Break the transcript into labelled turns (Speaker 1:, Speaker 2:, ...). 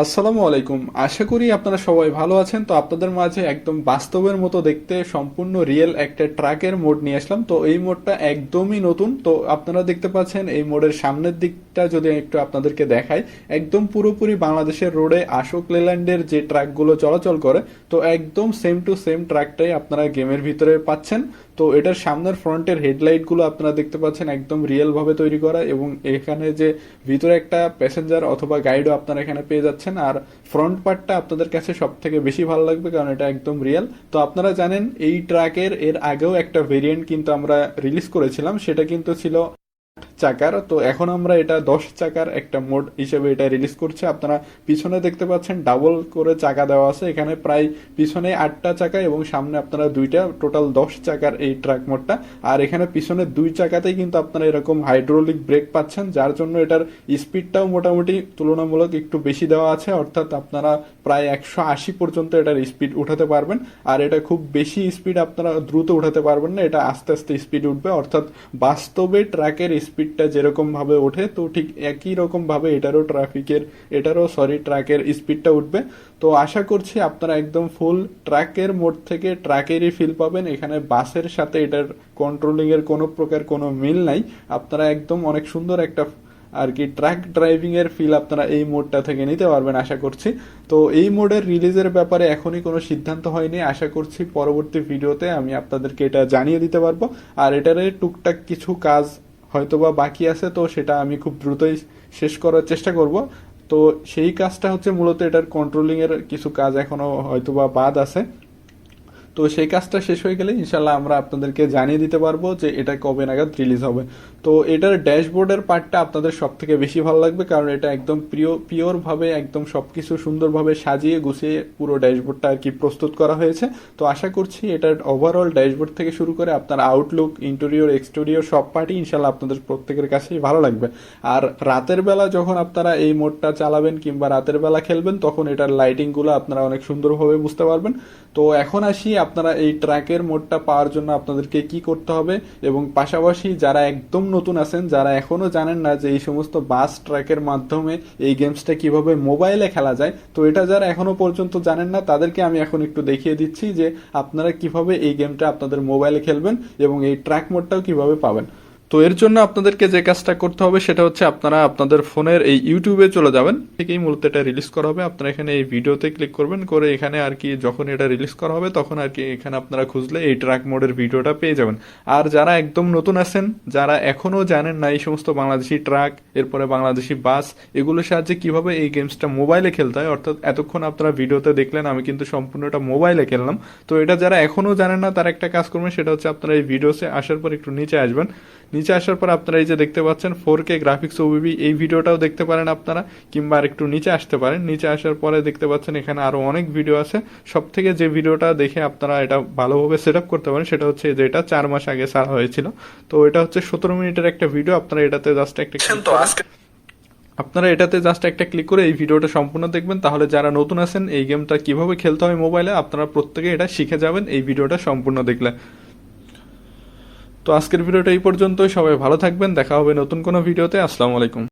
Speaker 1: আসসালামু আলাইকুম। আশা করি আপনারা সবাই ভালো আছেন। তো আপনাদের মাঝে একদম বাস্তবের মতো দেখতে সম্পূর্ণ রিয়েল একটা ট্রাকের মোড নিয়ে আসলাম। তো এই মোডটা একদমই নতুন। তো আপনারা দেখতে পাচ্ছেন এই মোডের সামনের দিকটা যদি একটু আপনাদেরকে দেখাই, একদম পুরোপুরি বাংলাদেশের রোডে আশোক লেল্যান্ডের যে ট্রাকগুলো চলাচল করে, তো একদম সেম টু সেম ট্রাকটাই আপনারা গেমের ভিতরে পাচ্ছেন। তো এটার সামনের ফ্রন্টের হেডলাইট গুলো আপনারা দেখতে পাচ্ছেন একদম রিয়েল ভাবে তৈরি করা, এবং এখানে যে ভিতরে একটা প্যাসেঞ্জার অথবা গাইডও আপনারা এখানে পেয়ে যাচ্ছেন। আর ফ্রন্ট পার্টটা আপনাদের কাছে সব থেকে বেশি ভালো লাগবে, কারণ এটা একদম রিয়েল। তো আপনারা জানেন এই ট্রাকের এর আগেও একটা ভেরিয়েন্ট কিন্তু আমরা রিলিজ করেছিলাম, সেটা কিন্তু ছিল চাকার। তো এখন আমরা এটা 10 চাকার একটা মোড হিসেবে এটা রিলিজ করছি। আপনারা পিছনে দেখতে পাচ্ছেন ডাবল করে চাকা দেওয়া আছে, এখানে প্রায় পিছনে 8টা চাকা এবং সামনে আপনারা 2টা, টোটাল 10 চাকার এই ট্রাক মোডটা। আর এখানে পিছনে 2 চাকাতেই কিন্তু আপনারা এরকম হাইড্রোলিক ব্রেক পাচ্ছেন, যার জন্য এটার স্পিডটাও মোটামুটি তুলনামূলক একটু বেশি দেওয়া আছে, অর্থাৎ আপনারা প্রায় 180 পর্যন্ত এটার স্পিড উঠাতে পারবেন। আর এটা খুব বেশি স্পিড আপনারা দ্রুত উঠাতে পারবেন না, এটা আস্তে আস্তে স্পিড উঠবে, অর্থাৎ বাস্তবে ট্রাকের স্পিডটা যেরকম ভাবে ওঠে তো ঠিক একই রকম ভাবে ট্রাকের স্পিডটা উঠবে। তো আশা করছি আপনারা একদম ফুল ট্রাকের মোড থেকে ট্রাকেরই ফিল পাবেন। এখানে বাসের সাথে এটার কন্ট্রোলিং এর কোনো প্রকার কোনো মিল নাই। আপনারা একদম অনেক সুন্দর একটা আর কি ট্রাক ড্রাইভিং এর ফিল আপনারা এই মোডটা থেকে নিতে পারবেন আশা করছি। তো এই মোডের রিলিজের ব্যাপারে এখনই কোনো সিদ্ধান্ত হয়নি, আশা করছি পরবর্তী ভিডিওতে আমি আপনাদেরকে এটা জানিয়ে দিতে পারবো। আর এটার টুকটাক কিছু কাজ হয়তোবা বাকি আছে, তো সেটা আমি খুব দ্রুতই শেষ করার চেষ্টা করব। তো সেই কাজটা হচ্ছে মূলত এটার কন্ট্রোলিং এর কিছু কাজ এখনো হয়তোবা বাদ আছে। তো সেই কাজটা শেষ হয়ে গেলে ইনশাল্লাহ আমরা আপনাদেরকে জানিয়ে দিতে পারবো যে এটা কবে নাগাদ রিলিজ হবে। তো এটার ড্যাশবোর্ডের পার্টটা আপনাদের সব থেকে বেশি ভালো লাগবে, কারণ এটা একদম পিওর ভাবে একদম সবকিছু সুন্দরভাবে সাজিয়ে গুছিয়ে পুরো ড্যাশবোর্ডটা আর কি প্রস্তুত করা হয়েছে। তো আশা করছি এটার ওভারঅল ড্যাশবোর্ড থেকে শুরু করে আপনার আউটলুক, ইন্টেরিয়র, এক্সটেরিয়র সব পার্টই ইনশাল্লাহ আপনাদের প্রত্যেকের কাছেই ভালো লাগবে। আর রাতের বেলা যখন আপনারা এই মোডটা চালাবেন কিংবা রাতের বেলা খেলবেন, তখন এটার লাইটিং গুলো আপনারা অনেক সুন্দরভাবে বুঝতে পারবেন। তো এখন আসি আপনারা এই ট্র্যাকের মোডটা পাওয়ার জন্য আপনাদেরকে কি করতে হবে, এবং পাশাপাশি যারা একদম নতুন আছেন, যারা এখনো জানেন না যে এই সমস্ত বাস ট্র্যাকের মাধ্যমে এই গেমসটা কিভাবে মোবাইলে খেলা যায়, তো এটা যারা এখনো পর্যন্ত জানেন না তাদেরকে আমি এখন একটু দেখিয়ে দিচ্ছি যে আপনারা কিভাবে এই গেমটা আপনাদের মোবাইলে খেলবেন এবং এই ট্র্যাক মোডটাও কিভাবে পাবেন। তো এর জন্য আপনাদেরকে যে কাজটা করতে হবে সেটা হচ্ছে আপনারা আপনাদের ফোনের এই ইউটিউবে চলে যাবেন, থেকেই মূলত এটা রিলিজ করা হবে। আপনারা এখানে এই ভিডিওতে ক্লিক করবেন, করে এখানে আর কি যখন এটা রিলিজ করা হবে তখন আর কি এখানে আপনারা খুঁজলে এই ট্র্যাক মোডের ভিডিওটা পেয়ে যাবেন। আর যারা একদম নতুন আছেন, যারা এখনো জানেন না এই সমস্ত বাংলাদেশি ট্রাক, এরপরে বাংলাদেশি বাস, এগুলোর সাহায্যে কিভাবে এই গেমসটা মোবাইলে খেলতে হয়, অর্থাৎ এতক্ষণ আপনারা ভিডিওতে দেখলেন আমি কিন্তু সম্পূর্ণ এটা মোবাইলে খেললাম। তো এটা যারা এখনো জানেন না তারা একটা কাজ করবেন, সেটা হচ্ছে আপনারা এই ভিডিওতে আসার পর একটু নিচে আসবেন। নিচে আসার পর আপনারা এই যে দেখতে পাচ্ছেন 4K গ্রাফিক্স ওবিবি, এই ভিডিওটাও দেখতে পারেন আপনারা, কিংবা আর একটু নিচে আসতে পারেন। নিচে আসার পরে দেখতে পাচ্ছেন এখানে আরো অনেক ভিডিও আছে। সব থেকে যে ভিডিওটা দেখে আপনারা এটা ভালোভাবে সেট আপ করতে পারেন সেটা হচ্ছে যেটা 4 মাস আগে ছাড়া হয়েছিল। তো এটা হচ্ছে 17 মিনিটের একটা ভিডিও। আপনারা এটাতে জাস্ট একটা ক্লিক করে এই ভিডিওটা সম্পূর্ণ দেখবেন, তাহলে যারা নতুন আছেন এই গেমটা কিভাবে খেলতে হয় মোবাইলে আপনারা প্রত্যেকে এটা শিখে যাবেন এই ভিডিওটা সম্পূর্ণ দেখলে। তো আজকের ভিডিওটা এই পর্যন্তই, সবাই ভালো থাকবেন, দেখা হবে নতুন কোনো ভিডিওতে। আসসালামু আলাইকুম।